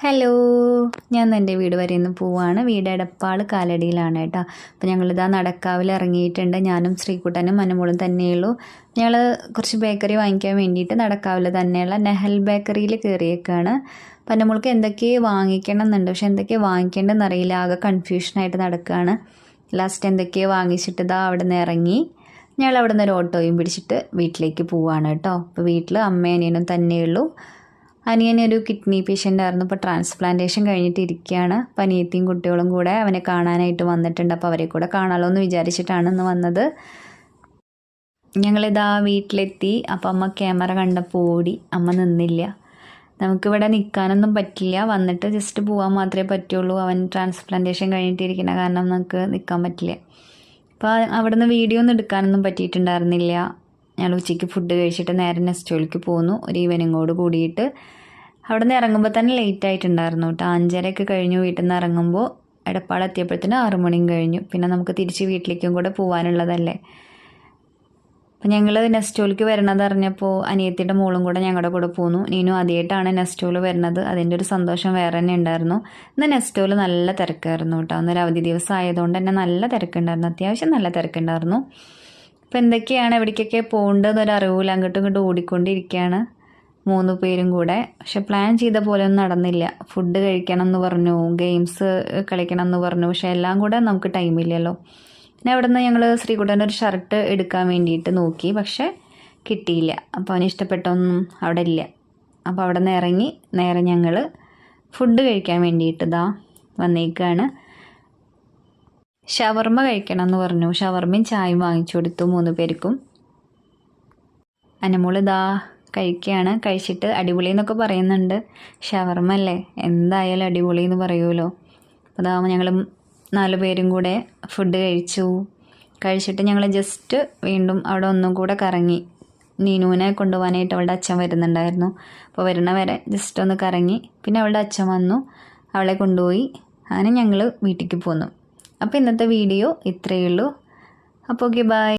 Hello, ഞാൻ എൻ്റെ വീട് വരെ ഇന്ന് പോവാണ്. വീട് എടപ്പാൾ കാലടിയിലാണ് കേട്ടോ. അപ്പോൾ ഞങ്ങളിതാ നടക്കാവിൽ ഇറങ്ങിയിട്ടുണ്ട്. ഞാനും ശ്രീകുട്ടനും മനുമോളും തന്നെയുള്ളൂ. ഞങ്ങൾ കുറച്ച് ബേക്കറി വാങ്ങിക്കാൻ വേണ്ടിയിട്ട് നടക്കാവിൽ തന്നെയുള്ള നെഹൽ ബേക്കറിയിൽ കയറിയേക്കാണ്. പനമോൾക്ക് എന്തൊക്കെ വാങ്ങിക്കണം എന്നുണ്ട്, പക്ഷെ എന്തൊക്കെ വാങ്ങിക്കേണ്ടതെന്ന് അറിയില്ല. ആകെ കൺഫ്യൂഷനായിട്ട് നടക്കുകയാണ്. ലാസ്റ്റ് എന്തൊക്കെയോ വാങ്ങിച്ചിട്ട് ഇതാ അവിടെ നിന്ന് ഇറങ്ങി. ഞങ്ങൾ അവിടെ നിന്ന് ഒരു ഓട്ടോയും പിടിച്ചിട്ട് വീട്ടിലേക്ക് പോവാണ് കേട്ടോ. അപ്പോൾ വീട്ടിൽ അമ്മയും അനിയനും തന്നെയുള്ളൂ. അനിയനൊരു കിഡ്നി പേഷ്യൻ്റ് ആയിരുന്നു. ഇപ്പോൾ ട്രാൻസ്പ്ലാന്റേഷൻ കഴിഞ്ഞിട്ട് ഇരിക്കുകയാണ്. അപ്പോൾ അനിയത്തിയും കുട്ടികളും കൂടെ അവനെ കാണാനായിട്ട് വന്നിട്ടുണ്ട്. അപ്പോൾ അവരെ കൂടെ കാണാമല്ലോ എന്ന് വിചാരിച്ചിട്ടാണ് ഇന്ന് വന്നത്. ഞങ്ങളിതാ വീട്ടിലെത്തി. അപ്പോൾ അമ്മ ക്യാമറ കണ്ടപ്പോൾ ഓടി. അമ്മ നിന്നില്ല. നമുക്കിവിടെ നിൽക്കാനൊന്നും പറ്റില്ല. വന്നിട്ട് ജസ്റ്റ് പോകാൻ മാത്രമേ പറ്റുള്ളൂ. അവൻ ട്രാൻസ്പ്ലാന്റേഷൻ കഴിഞ്ഞിട്ടിരിക്കുന്ന കാരണം നമുക്ക് നിൽക്കാൻ പറ്റില്ല. അപ്പോൾ അവിടെ നിന്ന് വീഡിയോ ഒന്നും എടുക്കാനൊന്നും പറ്റിയിട്ടുണ്ടായിരുന്നില്ല. ഞങ്ങൾ ഉച്ചയ്ക്ക് ഫുഡ് കഴിച്ചിട്ട് നേരെ നെസ്റ്റോയിലേക്ക് പോന്നു. ഒരു ഈവനിങ്ങോട് കൂടിയിട്ട് അവിടെ നിന്ന് ഇറങ്ങുമ്പോൾ തന്നെ ലേറ്റ് ആയിട്ടുണ്ടായിരുന്നു കേട്ടോ. 5:30 കഴിഞ്ഞു വീട്ടിൽ നിന്ന് ഇറങ്ങുമ്പോൾ. എടപ്പാൾ എത്തിയപ്പോഴത്തേന് 6 മണിയും കഴിഞ്ഞു. പിന്നെ നമുക്ക് തിരിച്ച് വീട്ടിലേക്കും കൂടെ പോകാനുള്ളതല്ലേ. അപ്പം ഞങ്ങൾ നെസ്റ്റോയിലേക്ക് വരണത് അറിഞ്ഞപ്പോൾ അനിയത്തിയുടെ മോളും കൂടെ ഞങ്ങളുടെ കൂടെ പോന്നു. നീനും ആദ്യമായിട്ടാണ് നെസ്റ്റോയിൽ വരുന്നത്. അതിൻ്റെ ഒരു സന്തോഷം വേറെ തന്നെ ഉണ്ടായിരുന്നു. ഇന്ന് നെസ്റ്റോയിൽ നല്ല തിരക്കായിരുന്നു കേട്ടോ. അന്നൊരു അവധി ദിവസം ആയതുകൊണ്ട് തന്നെ നല്ല തിരക്കുണ്ടായിരുന്നു. അത്യാവശ്യം നല്ല തിരക്കുണ്ടായിരുന്നു. അപ്പോൾ എന്തൊക്കെയാണ് എവിടേക്കൊക്കെ പോകേണ്ടതെന്നൊരു അറിവില്ല. അങ്ങോട്ടും ഇങ്ങോട്ടും ഓടിക്കൊണ്ടിരിക്കുകയാണ് 3 പേരും കൂടെ. പക്ഷെ പ്ലാൻ ചെയ്ത പോലെ ഒന്നും നടന്നില്ല. ഫുഡ് കഴിക്കണം എന്ന് പറഞ്ഞു, ഗെയിംസ് കളിക്കണം എന്ന് പറഞ്ഞു. പക്ഷെ എല്ലാം കൂടെ നമുക്ക് ടൈമില്ലല്ലോ. പിന്നെ അവിടെ നിന്ന് ഞങ്ങൾ ശ്രീകുട്ടൻ്റെ ഒരു ഷർട്ട് എടുക്കാൻ വേണ്ടിയിട്ട് നോക്കി. പക്ഷെ കിട്ടിയില്ല. അപ്പോൾ അവന് ഇഷ്ടപ്പെട്ടൊന്നും അവിടെ ഇല്ല. അപ്പോൾ അവിടെ നിന്ന് ഇറങ്ങി നേരെ ഞങ്ങൾ ഫുഡ് കഴിക്കാൻ വേണ്ടിയിട്ട് ഇതാ വന്നേക്കാണ്. ഷവർമ്മ കഴിക്കണം എന്ന് പറഞ്ഞു. ഷവർമ്മയും ചായയും വാങ്ങിച്ചു കൊടുത്തു 3 പേർക്കും. അനമോൾ ഇതാ കഴിക്കുകയാണ്. കഴിച്ചിട്ട് അടിപൊളി എന്നൊക്കെ പറയുന്നുണ്ട്. ഷവർമ്മ അല്ലേ, എന്തായാലും അടിപൊളി എന്ന് പറയുമല്ലോ. അപ്പോൾ അതാ ഞങ്ങൾ 4 പേരും കൂടെ ഫുഡ് കഴിച്ചിട്ട് ഞങ്ങൾ ജസ്റ്റ് വീണ്ടും അവിടെ ഒന്നും കൂടെ കറങ്ങി. നീനുവിനെ കൊണ്ടുപോകാനായിട്ട് അവളുടെ അച്ഛൻ വരുന്നുണ്ടായിരുന്നു. അപ്പോൾ വരുന്ന വരെ ജസ്റ്റ് ഒന്ന് കറങ്ങി. പിന്നെ അവളുടെ അച്ഛൻ വന്നു, അവളെ കൊണ്ടുപോയി. അങ്ങനെ ഞങ്ങൾ വീട്ടിലേക്ക് പോന്നു. അപ്പോൾ ഇന്നത്തെ വീഡിയോ ഇത്രയേ ഉള്ളൂ. അപ്പോൾ ഓക്കെ, ബൈ.